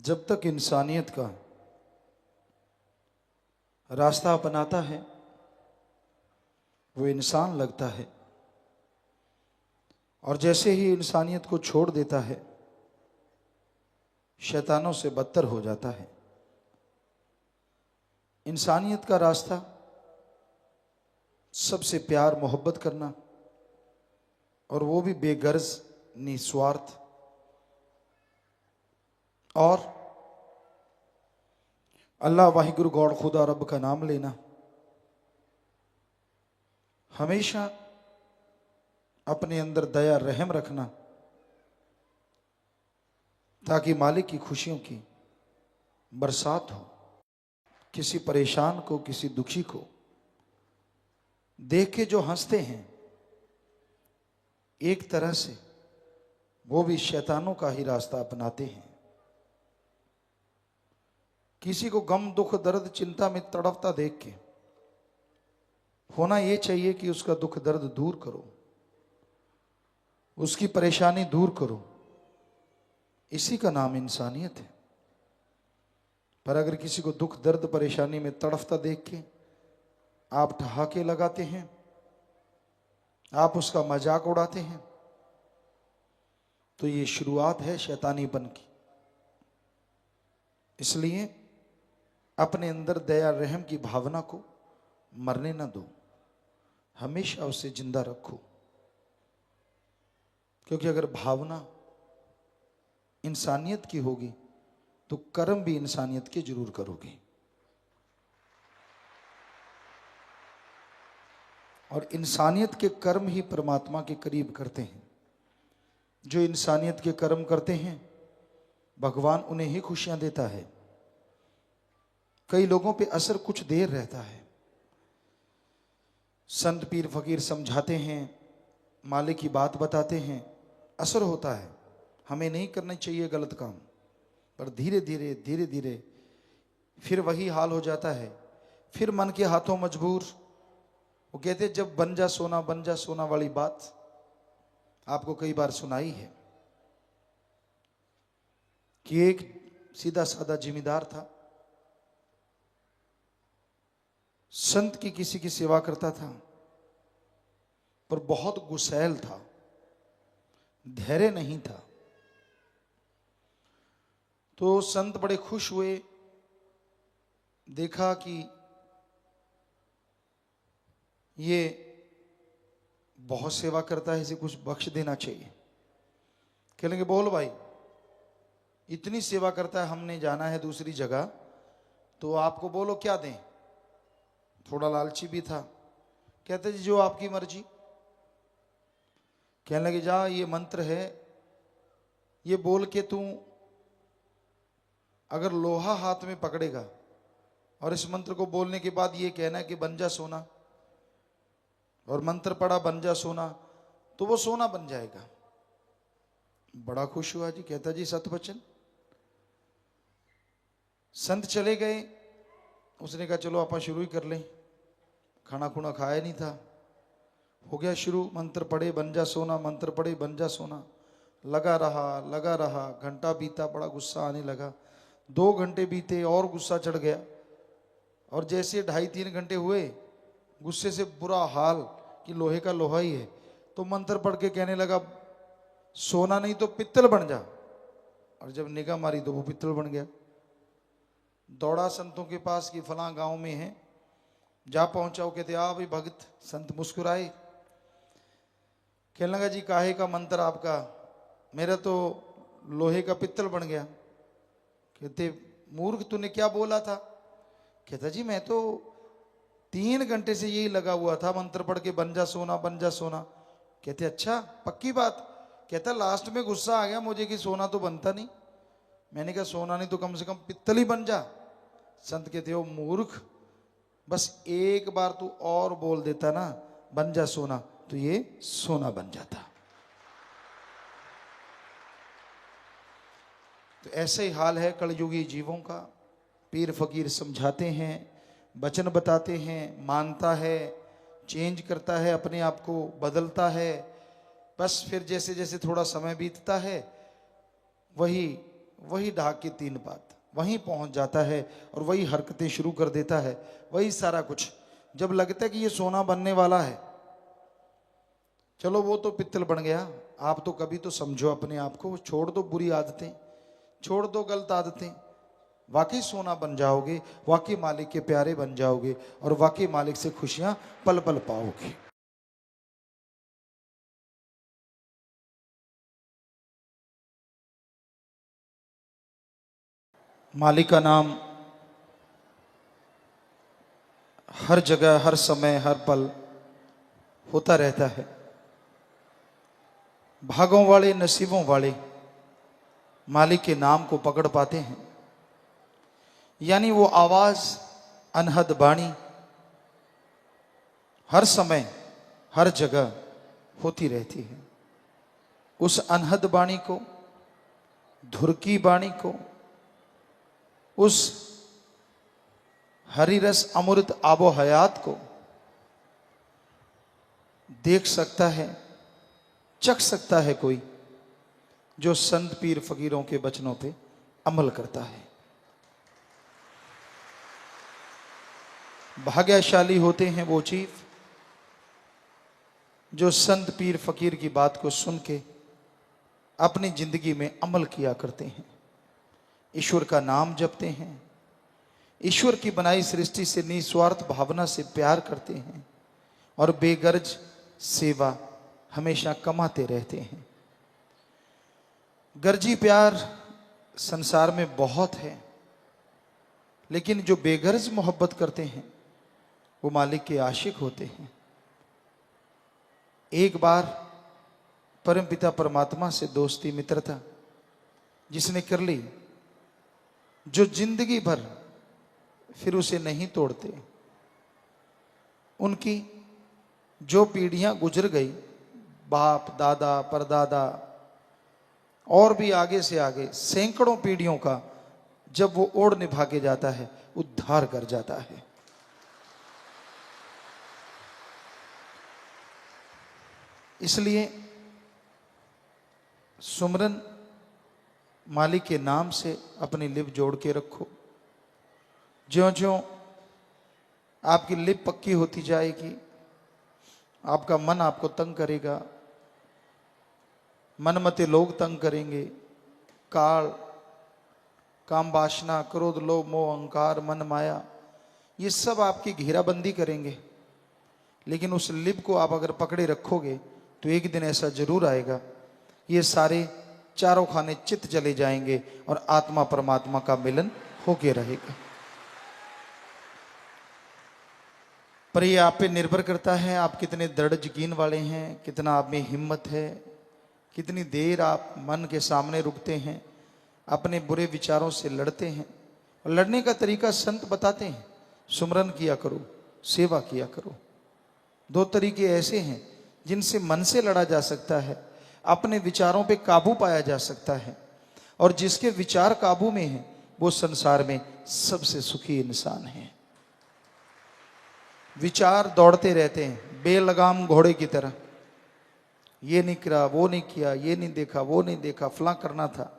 जब तक इंसानियत का रास्ता अपनाता है वो इंसान लगता है, और जैसे ही इंसानियत को छोड़ देता है शैतानों से बदतर हो जाता है। इंसानियत का रास्ता सबसे प्यार मोहब्बत करना, और वो भी बेगर्ज निस्वार्थ, और अल्लाह वाहिगुरु गॉड खुदा रब का नाम लेना, हमेशा अपने अंदर दया रहम रखना, ताकि मालिक की खुशियों की बरसात हो। किसी परेशान को, किसी दुखी को देख के जो हंसते हैं, एक तरह से वो भी शैतानों का ही रास्ता अपनाते हैं। किसी को गम दुख दर्द चिंता में तड़पता देख के होना ये चाहिए कि उसका दुख दर्द दूर करो, उसकी परेशानी दूर करो। इसी का नाम इंसानियत है। पर अगर किसी को दुख दर्द परेशानी में तड़पता देख के आप ठहाके लगाते हैं, आप उसका मजाक उड़ाते हैं, तो ये शुरुआत है शैतानीपन की। इसलिए अपने अंदर दया रहम की भावना को मरने ना दो, हमेशा उसे जिंदा रखो। क्योंकि अगर भावना इंसानियत की होगी तो कर्म भी इंसानियत के जरूर करोगे। और इंसानियत के कर्म ही परमात्मा के करीब करते हैं। जो इंसानियत के कर्म करते हैं भगवान उन्हें ही खुशियां देता है। कई लोगों पे असर कुछ देर रहता है, संत पीर फकीर समझाते हैं, मालिक की बात बताते हैं, असर होता है। हमें नहीं करना चाहिए गलत काम, पर धीरे धीरे धीरे धीरे फिर वही हाल हो जाता है। फिर मन के हाथों मजबूर। वो कहते जब बन जा सोना वाली बात आपको कई बार सुनाई है कि एक सीधा साधा जिम्मेदार था, संत की किसी की सेवा करता था, पर बहुत गुस्सैल था, धैर्य नहीं था। तो संत बड़े खुश हुए, देखा कि ये बहुत सेवा करता है, इसे कुछ बख्श देना चाहिए। कह लेंगे बोल भाई, इतनी सेवा करता है, हमने जाना है दूसरी जगह, तो आपको बोलो क्या दें। थोड़ा लालची भी था। कहते जी जो आपकी मर्जी। कहने लगे जा ये मंत्र है, ये बोल के तू अगर लोहा हाथ में पकड़ेगा और इस मंत्र को बोलने के बाद ये कहना है कि बन जा सोना, और मंत्र पढ़ा बन जा सोना, तो वो सोना बन जाएगा। बड़ा खुश हुआ जी, कहता जी सत वचन। संत चले गए। उसने कहा चलो आप शुरू ही कर लें, खाना खुना खाया नहीं था। हो गया शुरू, मंत्र पढ़े बन जा सोना, मंत्र पढ़े बन जा सोना। लगा रहा, घंटा बीता, बड़ा गुस्सा आने लगा। 2 घंटे बीते और गुस्सा चढ़ गया, और जैसे 2.5-3 घंटे हुए, गुस्से से बुरा हाल कि लोहे का लोहा ही है, तो मंत्र पढ़ के कहने लगा सोना नहीं तो पित्तल बन जा। और जब निगाह मारी तो वो पित्तल बन गया। दौड़ा संतों के पास कि फलां गांव में है। जा पहुंचा, वो कहते आ भाई भगत। संत मुस्कुराए, कहने लगा जी काहे का मंत्र आपका? मेरा तो लोहे का पित्तल बन गया। कहते मूर्ख तूने क्या बोला था? कहता जी मैं तो 3 घंटे से यही लगा हुआ था, मंत्र पढ़ के बन जा सोना बन जा सोना। कहते अच्छा पक्की बात? कहता लास्ट में गुस्सा आ गया मुझे कि सोना तो बनता नहीं। मैंने कहा सोना नहीं तो कम से कम पित्तल ही बन जा। संत कहते हो मूर्ख, बस एक बार तू और बोल देता ना बन जा सोना, तो ये सोना बन जाता। तो ऐसे ही हाल है कलयुगी जीवों का। पीर फकीर समझाते हैं, वचन बताते हैं, मानता है, चेंज करता है, अपने आप को बदलता है। बस फिर जैसे जैसे थोड़ा समय बीतता है, वही वही ढाक के 3 बात, वहीं पहुंच जाता है और वही हरकतें शुरू कर देता है, वही सारा कुछ। जब लगता है कि ये सोना बनने वाला है, चलो वो तो पित्तल बन गया, आप तो कभी तो समझो अपने आप को, छोड़ दो बुरी आदतें, छोड़ दो गलत आदतें, वाकई सोना बन जाओगे, वाकई मालिक के प्यारे बन जाओगे और वाकई मालिक से खुशियां पल पल पाओगे। मालिक का नाम हर जगह, हर समय, हर पल होता रहता है। भागों वाले, नसीबों वाले मालिक के नाम को पकड़ पाते हैं, यानी वो आवाज, अनहद बाणी हर समय, हर जगह होती रहती है। उस अनहद बाणी को, धुर की बाणी को, उस हरि रस अमृत आबो हयात को देख सकता है, चख सकता है कोई जो संत पीर फकीरों के वचनों पे अमल करता है। भाग्यशाली होते हैं वो जीव जो संत पीर फकीर की बात को सुन के अपनी जिंदगी में अमल किया करते हैं, ईश्वर का नाम जपते हैं, ईश्वर की बनाई सृष्टि से निस्वार्थ भावना से प्यार करते हैं और बेगर्ज सेवा हमेशा कमाते रहते हैं। गर्जी प्यार संसार में बहुत है, लेकिन जो बेगर्ज मोहब्बत करते हैं वो मालिक के आशिक होते हैं। एक बार परमपिता परमात्मा से दोस्ती मित्रता जिसने कर ली, जो जिंदगी भर फिर उसे नहीं तोड़ते, उनकी जो पीढ़ियां गुजर गई, बाप दादा परदादा और भी आगे से आगे सैकड़ों पीढ़ियों का, जब वो ओढ़ निभा के जाता है, उद्धार कर जाता है। इसलिए सुमरन मालिक के नाम से अपनी लिप जोड़ के रखो। ज्यों ज्यों आपकी लिप पक्की होती जाएगी, आपका मन आपको तंग करेगा, मनमते लोग तंग करेंगे, काल, काम वासना, क्रोध, लोभ, मोह, अहंकार, मन माया, ये सब आपकी घेराबंदी करेंगे। लेकिन उस लिप को आप अगर पकड़े रखोगे तो एक दिन ऐसा जरूर आएगा, ये सारे चारों खाने चित चले जाएंगे और आत्मा परमात्मा का मिलन होके रहेगा। पर ये आप पे निर्भर करता है, आप कितने दृढ़ यकीन वाले हैं, कितना आप में हिम्मत है, कितनी देर आप मन के सामने रुकते हैं, अपने बुरे विचारों से लड़ते हैं। और लड़ने का तरीका संत बताते हैं, सुमरन किया करो, सेवा किया करो। 2 तरीके ऐसे हैं जिनसे मन से लड़ा जा सकता है, अपने विचारों पे काबू पाया जा सकता है, और जिसके विचार काबू में हैं वो संसार में सबसे सुखी इंसान है। विचार दौड़ते रहते हैं बेलगाम घोड़े की तरह, ये नहीं करा, वो नहीं किया, ये नहीं देखा, वो नहीं देखा, फलां करना था।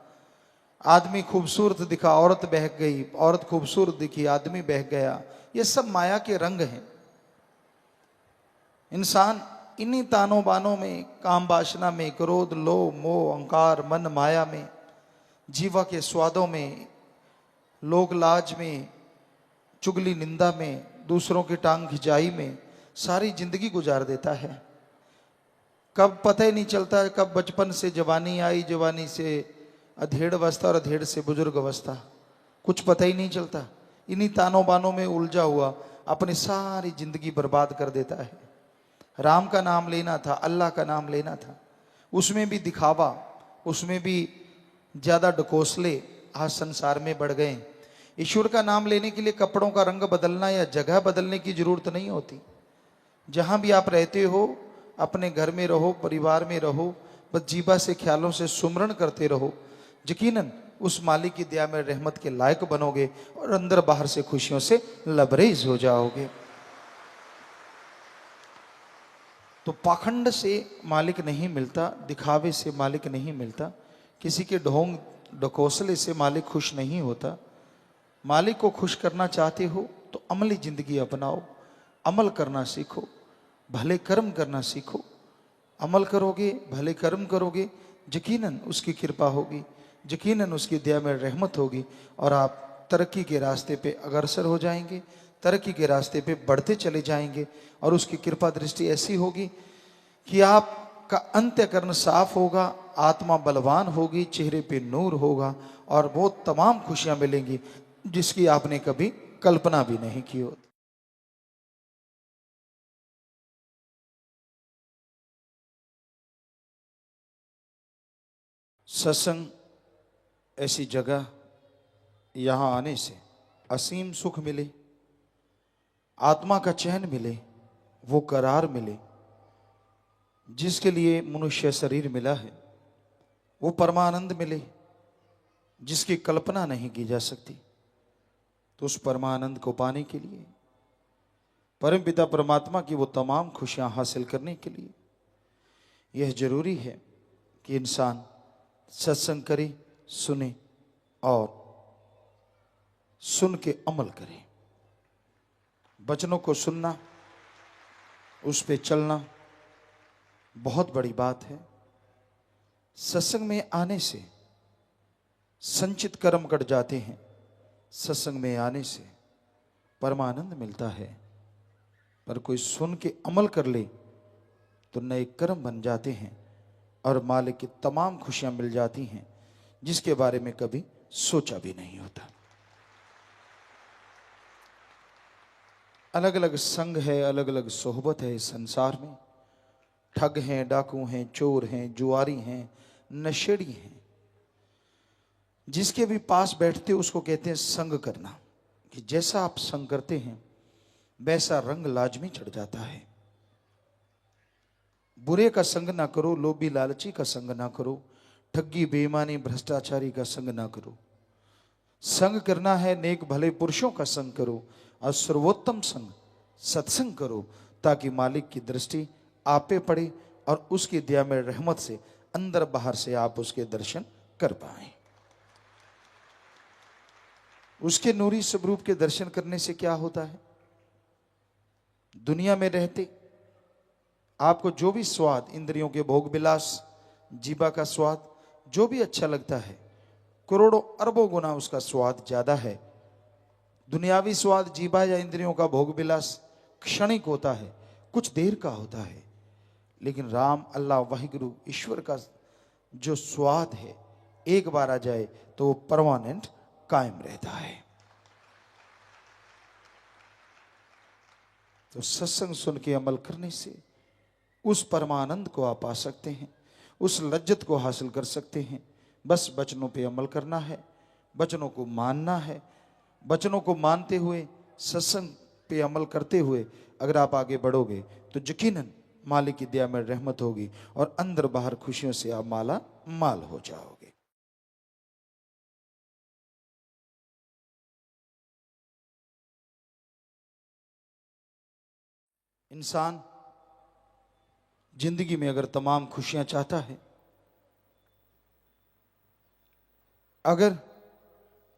आदमी खूबसूरत दिखा, औरत बहक गई, औरत खूबसूरत दिखी, आदमी बहक गया। ये सब माया के रंग हैं। इंसान इन्हीं तानों बानों में, काम वासना में, क्रोध, लोभ, मोह, अहंकार, मन माया में, जीवा के स्वादों में, लोक लाज में, चुगली निंदा में, दूसरों की टांग खिंचाई में सारी जिंदगी गुजार देता है। कब पता ही नहीं चलता, कब बचपन से जवानी आई, जवानी से अधेड़ अवस्था और अधेड़ से बुजुर्ग अवस्था, कुछ पता ही नहीं चलता। इन्हीं तानों बानों में उलझा हुआ अपनी सारी जिंदगी बर्बाद कर देता है। राम का नाम लेना था, अल्लाह का नाम लेना था, उसमें भी दिखावा, उसमें भी ज्यादा ढकोसले आज संसार में बढ़ गए। ईश्वर का नाम लेने के लिए कपड़ों का रंग बदलना या जगह बदलने की जरूरत नहीं होती। जहां भी आप रहते हो, अपने घर में रहो, परिवार में रहो, बस जीवा से ख्यालों से सुमरण करते रहो, यकीनन उस मालिक की दया में रहमत के लायक बनोगे और अंदर बाहर से खुशियों से लबरेज हो जाओगे। तो पाखंड से मालिक नहीं मिलता, दिखावे से मालिक नहीं मिलता, किसी के ढोंग ढकोसले से मालिक खुश नहीं होता। मालिक को खुश करना चाहते हो तो अमली जिंदगी अपनाओ, अमल करना सीखो, भले कर्म करना सीखो। अमल करोगे, भले कर्म करोगे, यकीनन उसकी कृपा होगी, यकीनन उसकी दया में रहमत होगी और आप तरक्की के रास्ते पे अग्रसर हो जाएंगे, तरक्की के रास्ते पे बढ़ते चले जाएंगे। और उसकी कृपा दृष्टि ऐसी होगी कि आपका अंत्यकरण साफ होगा, आत्मा बलवान होगी, चेहरे पे नूर होगा और वो तमाम खुशियां मिलेंगी जिसकी आपने कभी कल्पना भी नहीं की होती। सत्संग ऐसी जगह, यहां आने से असीम सुख मिले, आत्मा का चैन मिले, वो करार मिले जिसके लिए मनुष्य शरीर मिला है, वो परमानंद मिले जिसकी कल्पना नहीं की जा सकती। तो उस परमानंद को पाने के लिए, परमपिता परमात्मा की वो तमाम खुशियां हासिल करने के लिए यह जरूरी है कि इंसान सत्संग करे, सुने और सुन के अमल करे। वचनों को सुनना, उस पे चलना बहुत बड़ी बात है। सत्संग में आने से संचित कर्म कट जाते हैं, सत्संग में आने से परमानंद मिलता है। पर कोई सुन के अमल कर ले तो नए कर्म बन जाते हैं और मालिक की तमाम खुशियां मिल जाती हैं जिसके बारे में कभी सोचा भी नहीं होता। अलग अलग संग है, अलग अलग सोहबत है इस संसार में। ठग हैं, डाकू हैं, चोर हैं, जुआरी हैं, नशेड़ी हैं। जिसके भी पास बैठते उसको कहते हैं संग करना, कि जैसा आप संग करते हैं वैसा रंग लाजमी चढ़ जाता है। बुरे का संग ना करो, लोभी लालची का संग ना करो, ठगी बेईमानी भ्रष्टाचारी का संग ना करो। संग करना है नेक भले पुरुषों का संग करो और सर्वोत्तम संग सत्संग करो, ताकि मालिक की दृष्टि आप पे पड़े और उसकी दया में रहमत से अंदर बाहर से आप उसके दर्शन कर पाए। उसके नूरी स्वरूप के दर्शन करने से क्या होता है? दुनिया में रहते आपको जो भी स्वाद, इंद्रियों के भोग विलास, जीवा का स्वाद जो भी अच्छा लगता है, करोड़ों अरबों गुना उसका स्वाद ज्यादा है। दुनियावी स्वाद, जीवा या इंद्रियों का भोग विलास क्षणिक होता है, कुछ देर का होता है। लेकिन राम, अल्लाह, वाहिगुरु, ईश्वर का जो स्वाद है, एक बार आ जाए तो वो परमानेंट कायम रहता है। तो सत्संग सुन के अमल करने से उस परमानंद को आप पा सकते हैं, उस लज्जत को हासिल कर सकते हैं। बस वचनों पे अमल करना है, वचनों को मानना है। वचनों को मानते हुए, सत्संग पे अमल करते हुए अगर आप आगे बढ़ोगे तो यकीनन मालिक की दया में रहमत होगी और अंदर बाहर खुशियों से आप माला माल हो जाओगे। इंसान जिंदगी में अगर तमाम खुशियां चाहता है, अगर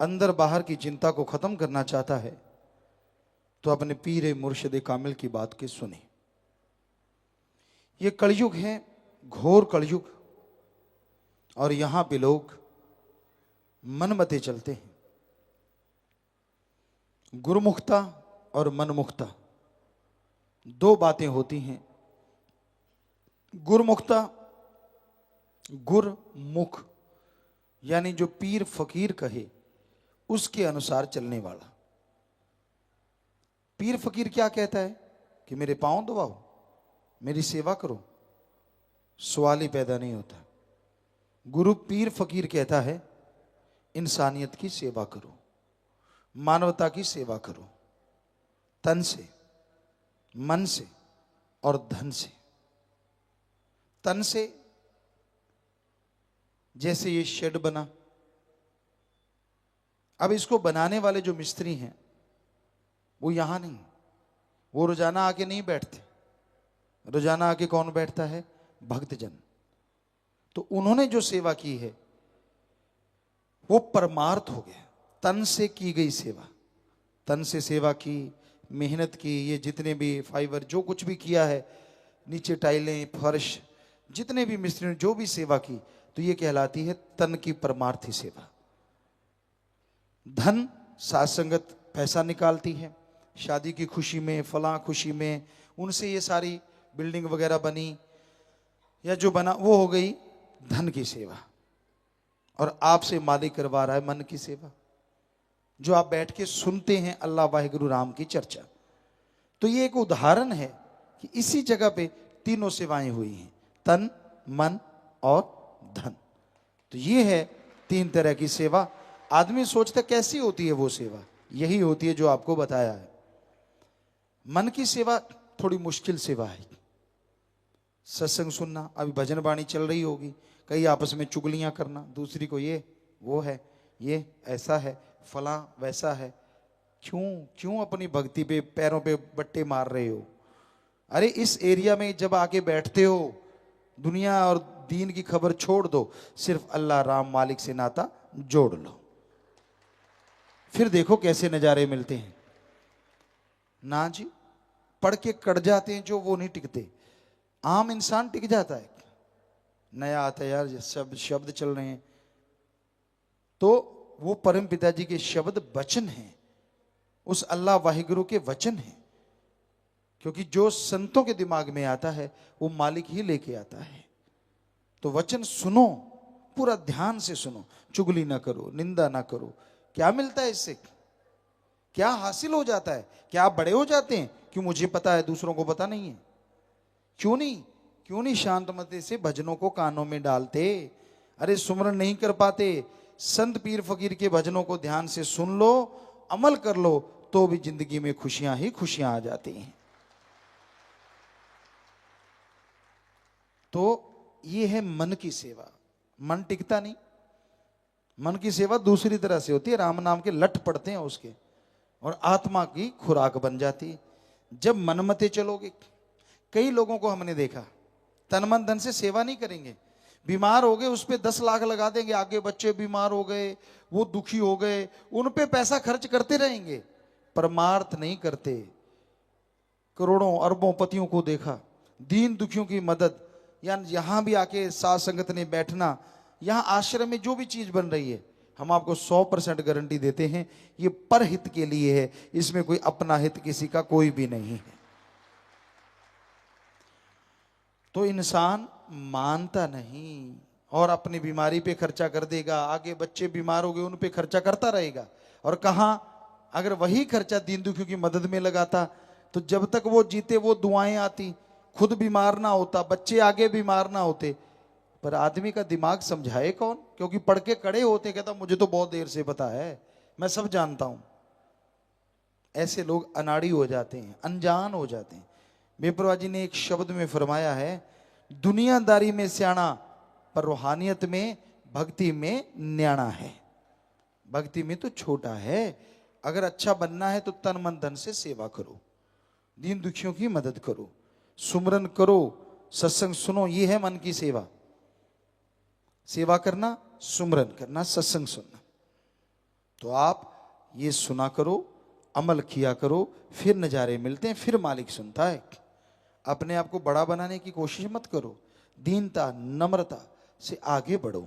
अंदर बाहर की चिंता को खत्म करना चाहता है, तो अपने पीर मुर्शिद कामिल की बात के सुने। ये कलयुग है, घोर कलयुग, और यहां पे लोग मनमते चलते हैं। गुरुमुखता और मनमुखता दो बातें होती हैं। गुरुमुखता, गुरमुख यानी जो पीर फकीर कहे उसके अनुसार चलने वाला। पीर फकीर क्या कहता है कि मेरे पांव दबाओ, मेरी सेवा करो, सवाल ही पैदा नहीं होता। गुरु पीर फकीर कहता है इंसानियत की सेवा करो, मानवता की सेवा करो, तन से, मन से और धन से। तन से, जैसे ये शेड बना, अब इसको बनाने वाले जो मिस्त्री हैं वो यहां नहीं, वो रोजाना आके नहीं बैठते। रोजाना आके कौन बैठता है? भक्तजन। तो उन्होंने जो सेवा की है वो परमार्थ हो गया। तन से की गई सेवा, तन से सेवा की, मेहनत की, ये जितने भी फाइबर जो कुछ भी किया है, नीचे टाइलें, फर्श, जितने भी मिस्त्री ने जो भी सेवा की, तो ये कहलाती है तन की परमार्थी सेवा। धन साथ संगत पैसा निकालती है, शादी की खुशी में, फलां खुशी में, उनसे ये सारी बिल्डिंग वगैरह बनी या जो बना, वो हो गई धन की सेवा। और आपसे मालिक करवा रहा है मन की सेवा, जो आप बैठ के सुनते हैं अल्लाह वाहिगुरु राम की चर्चा। तो ये एक उदाहरण है कि इसी जगह पे तीनों सेवाएं हुई हैं, तन, मन और धन। तो ये है तीन तरह की सेवा। आदमी सोचता कैसी होती है वो सेवा, यही होती है जो आपको बताया है। मन की सेवा थोड़ी मुश्किल सेवा है। सत्संग सुनना, अभी भजन वाणी चल रही होगी, कई आपस में चुगलियां करना, दूसरी को ये वो है, ये ऐसा है, फलां वैसा है। क्यों क्यों अपनी भक्ति पे पैरों पे बट्टे मार रहे हो? अरे इस एरिया में जब आके बैठते हो, दुनिया और दीन की खबर छोड़ दो, सिर्फ अल्लाह राम मालिक से नाता जोड़ लो, फिर देखो कैसे नजारे मिलते हैं। ना जी, पढ़ के कट जाते हैं जो, वो नहीं टिकते। आम इंसान टिक जाता है, नया आता है यार, शब्द चल रहे हैं, तो वो परम पिताजी के शब्द वचन हैं, उस अल्लाह वाहिगुरु के वचन हैं। क्योंकि जो संतों के दिमाग में आता है वो मालिक ही लेके आता है। तो वचन सुनो, पूरा ध्यान से सुनो, चुगली ना करो, निंदा ना करो। क्या मिलता है इससे? क्या हासिल हो जाता है? क्या आप बड़े हो जाते हैं? क्यों मुझे पता है दूसरों को पता नहीं है? क्यों नहीं शांतमती से भजनों को कानों में डालते? अरे सुमरन नहीं कर पाते, संत पीर फकीर के भजनों को ध्यान से सुन लो, अमल कर लो, तो भी जिंदगी में खुशियां ही खुशियां आ जाती हैं। तो ये है मन की सेवा। मन टिकता नहीं। मन की सेवा दूसरी तरह से होती है, राम नाम के लट पड़ते हैं उसके, और आत्मा की खुराक बन जाती है। जब मनमते चलोगे, कई लोगों को हमने देखा तन मन धन से सेवा नहीं करेंगे, बीमार हो गए उस पे 10 लाख लगा देंगे, आगे बच्चे बीमार हो गए, वो दुखी हो गए, उन पे पैसा खर्च करते रहेंगे, परमार्थ नहीं करते। करोड़ों अरबों पतियों को देखा, दीन दुखियों की मदद, या यहां भी आके साथ संगत ने बैठना, यहां आश्रम में जो भी चीज बन रही है, हम आपको 100% गारंटी देते हैं ये परहित के लिए है, इसमें कोई अपना हित किसी का कोई भी नहीं है। तो इंसान मानता नहीं और अपनी बीमारी पे खर्चा कर देगा, आगे बच्चे बीमार हो गए उन पे खर्चा करता रहेगा। और कहां, अगर वही खर्चा दीन दुखियों की मदद में लगाता तो जब तक वो जीते वो दुआएं आती, खुद बीमार ना होता, बच्चे आगे बीमार ना होते। पर आदमी का दिमाग समझाए कौन? क्योंकि पढ़ के कड़े होते, कहता मुझे तो बहुत देर से पता है, मैं सब जानता हूं। ऐसे लोग अनाड़ी हो जाते हैं, अनजान हो जाते हैं। बेपरवाह जी ने एक शब्द में फरमाया है, दुनियादारी में सियाना पर रूहानियत में भक्ति में न्याणा है। भक्ति में तो छोटा है। अगर अच्छा बनना है तो तन मन धन से सेवा करो, दीन दुखियों की मदद करो, सुमरन करो, सत्संग सुनो, ये है मन की सेवा। सेवा करना, सुमरन करना, सत्संग सुनना। तो आप ये सुना करो, अमल किया करो, फिर नजारे मिलते हैं, फिर मालिक सुनता है। अपने आप को बड़ा बनाने की कोशिश मत करो, दीनता नम्रता से आगे बढ़ो,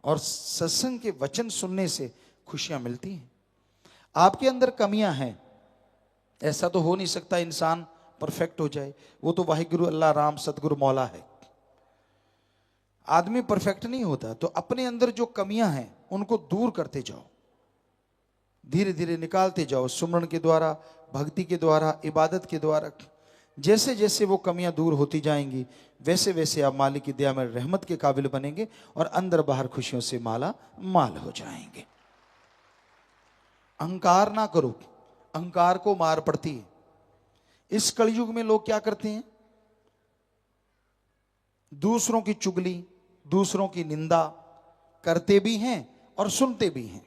और सत्संग के वचन सुनने से खुशियां मिलती हैं। आपके अंदर कमियां हैं, ऐसा तो हो नहीं सकता इंसान परफेक्ट हो जाए, वो तो वाहिगुरु अल्लाह राम सतगुरु मौला है। आदमी परफेक्ट नहीं होता। तो अपने अंदर जो कमियां हैं उनको दूर करते जाओ, धीरे धीरे निकालते जाओ, सुमरन के द्वारा, भक्ति के द्वारा, इबादत के द्वारा। जैसे जैसे वो कमियां दूर होती जाएंगी वैसे वैसे आप मालिक की दया में रहमत के काबिल बनेंगे और अंदर बाहर खुशियों से माला माल हो जाएंगे। अहंकार ना करो, अहंकार को मार पड़ती है। इस कलयुग में लोग क्या करते हैं? दूसरों की चुगली, दूसरों की निंदा करते भी हैं और सुनते भी हैं।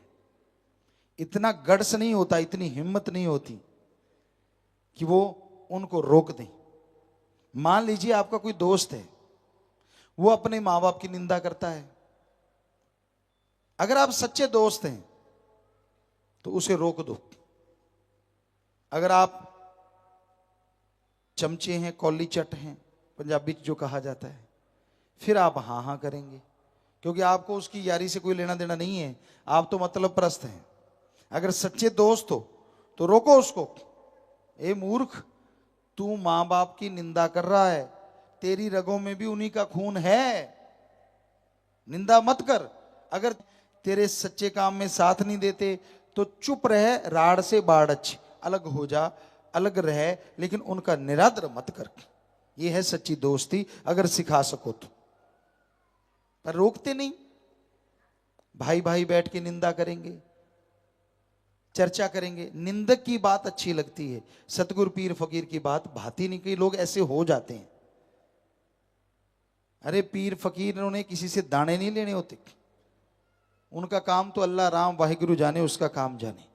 इतना गट्स नहीं होता, इतनी हिम्मत नहीं होती कि वो उनको रोक दें। मान लीजिए आपका कोई दोस्त है, वो अपने माँ बाप की निंदा करता है, अगर आप सच्चे दोस्त हैं तो उसे रोक दो। अगर आप चमचे हैं, कौली चट हैं, पंजाबी जो कहा जाता है, फिर आप हाँ हाँ करेंगे, क्योंकि आपको उसकी यारी से कोई लेना देना नहीं है, आप तो मतलब परस्त हैं। अगर सच्चे दोस्त हो तो रोको उसको, ए मूर्ख, तू मां बाप की निंदा कर रहा है, तेरी रगों में भी उन्हीं का खून है, निंदा मत कर। अगर तेरे सच्चे काम में साथ नहीं देते तो चुप रह, राड़ से बाड़ अच्छी, अलग हो जा, अलग रह, लेकिन उनका निरादर मत कर। यह है सच्ची दोस्ती, अगर सिखा सको तो। पर रोकते नहीं, भाई भाई बैठ के निंदा करेंगे, चर्चा करेंगे। निंदक की बात अच्छी लगती है, सतगुरु पीर फकीर की बात भाती नहीं। कई लोग ऐसे हो जाते हैं, अरे पीर फकीर उन्होंने किसी से दाने नहीं लेने होते, उनका काम तो अल्लाह राम वाहिगुरु जाने, उसका काम जाने।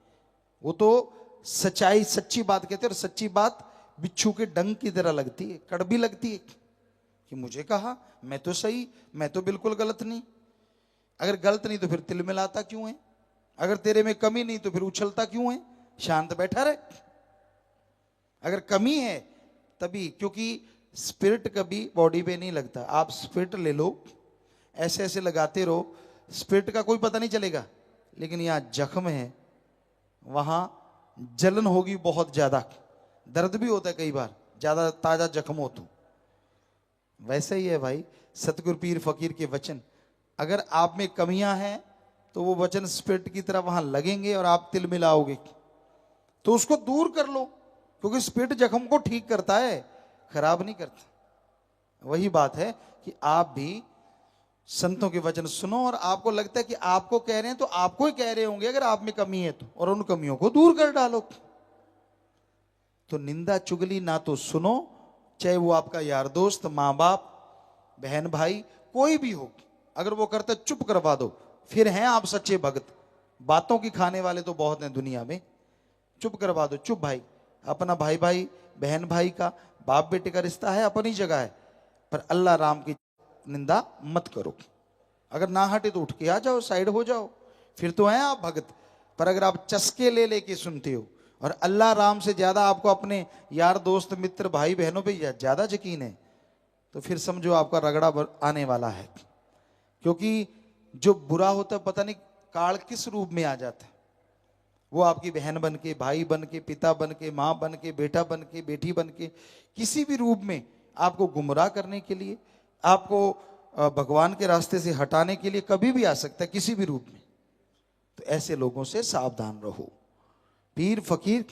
वो तो सच्चाई सच्ची बात कहते हैं, और सच्ची बात बिच्छू के डंक की तरह लगती है, कड़वी लगती है कि मुझे कहा, मैं तो सही, मैं तो बिल्कुल गलत नहीं। अगर गलत नहीं तो फिर तिल मिलाता क्यों है? अगर तेरे में कमी नहीं तो फिर उछलता क्यों है? शांत बैठा रहे। अगर कमी है तभी, क्योंकि स्पिरिट कभी बॉडी पे नहीं लगता। आप स्पिरिट ले लो, ऐसे ऐसे लगाते रहो, स्पिरिट का कोई पता नहीं चलेगा, लेकिन यहां जख्म है, वहां जलन होगी बहुत ज्यादा, दर्द भी होता है कई बार, ज्यादा ताजा जख्म हो तो। वैसे ही है भाई सतगुरु पीर फकीर के वचन, अगर आप में कमियां हैं तो वो वचन स्पिरिट की तरह वहां लगेंगे और आप तिल मिलाओगे, तो उसको दूर कर लो, क्योंकि स्पिरिट जख्म को ठीक करता है, खराब नहीं करता। वही बात है कि आप भी संतों के वचन सुनो, और आपको लगता है कि आपको कह रहे हैं तो आपको ही कह रहे होंगे अगर आप में कमी है तो, और उन कमियों को दूर कर डालो। तो निंदा चुगली ना तो सुनो, चाहे वो आपका यार दोस्त, मां बाप, बहन भाई, कोई भी हो, अगर वो करता चुप करवा दो, फिर हैं आप सच्चे भक्त। बातों की खाने वाले तो बहुत हैं दुनिया में, चुप करवा दो, चुप भाई। अपना भाई भाई बहन भाई का, बाप बेटे का रिश्ता है, अपनी जगह है, पर अल्लाह राम की निंदा मत करो। अगर ना हटे तो उठ के आ जाओ, साइड हो जाओ, फिर तो हैं आप भगत। पर अगर आप चस्के ले लेके सुनते हो और अल्लाह राम से ज्यादा आपको अपने यार दोस्त मित्र भाई बहनों पे ज्यादा यकीन है, तो फिर समझो आपका रगड़ा आने वाला है। क्योंकि जो बुरा होता है, पता नहीं काल किस रूप में आ जाता है, वो आपकी बहन बन के, भाई बन के, पिता बन के, माँ बन के, बेटा बन के, बेटी बन के, किसी भी रूप में आपको गुमराह करने के लिए, आपको भगवान के रास्ते से हटाने के लिए कभी भी आ सकता है, किसी भी रूप में। तो ऐसे लोगों से सावधान रहो। पीर फकीर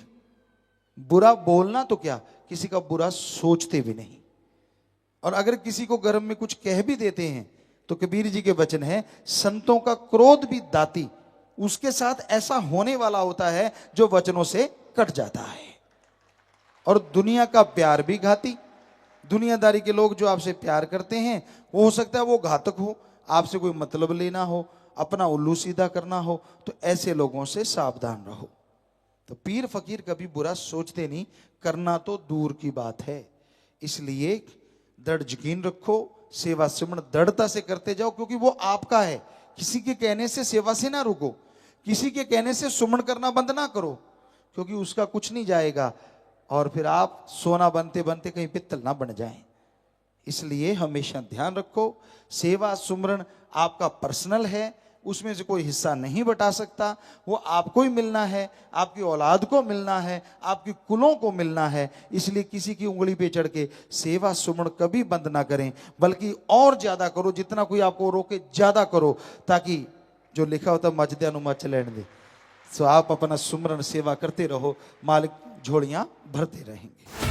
बुरा बोलना तो क्या, किसी का बुरा सोचते भी नहीं, और अगर किसी को गर्म में कुछ कह भी देते हैं तो कबीर जी के वचन है, संतों का क्रोध भी दाती, उसके साथ ऐसा होने वाला होता है जो वचनों से कट जाता है। और दुनिया का प्यार भी घाती, दुनियादारी के लोग जो आपसे प्यार करते हैं, वो हो सकता है वो घातक हो, आपसे कोई मतलब लेना हो, अपना उल्लू सीधा करना हो, तो ऐसे लोगों से सावधान रहो। तो पीर फकीर कभी बुरा सोचते नहीं, करना तो दूर की बात है। इसलिए दृढ़ यकीन रखो, सेवा सिमरन दृढ़ता से करते जाओ, क्योंकि वो आपका है। किसी के कहने से सेवा से ना रुको, किसी के कहने से सुमन करना बंद ना करो, क्योंकि उसका कुछ नहीं जाएगा, और फिर आप सोना बनते बनते कहीं पित्तल ना बन जाएं। इसलिए हमेशा ध्यान रखो, सेवा सुमरन आपका पर्सनल है, उसमें से कोई हिस्सा नहीं बटा सकता। वो आपको ही मिलना है, आपकी औलाद को मिलना है, आपकी कुलों को मिलना है। इसलिए किसी की उंगली पे चढ़ के सेवा सुमरण कभी बंद ना करें, बल्कि और ज्यादा करो, जितना कोई आपको रोके ज्यादा करो, ताकि जो लिखा होता मचद्या नु मच लेने दे। सो आप अपना सुमरण सेवा करते रहो, मालिक झोलियां भरते रहेंगे।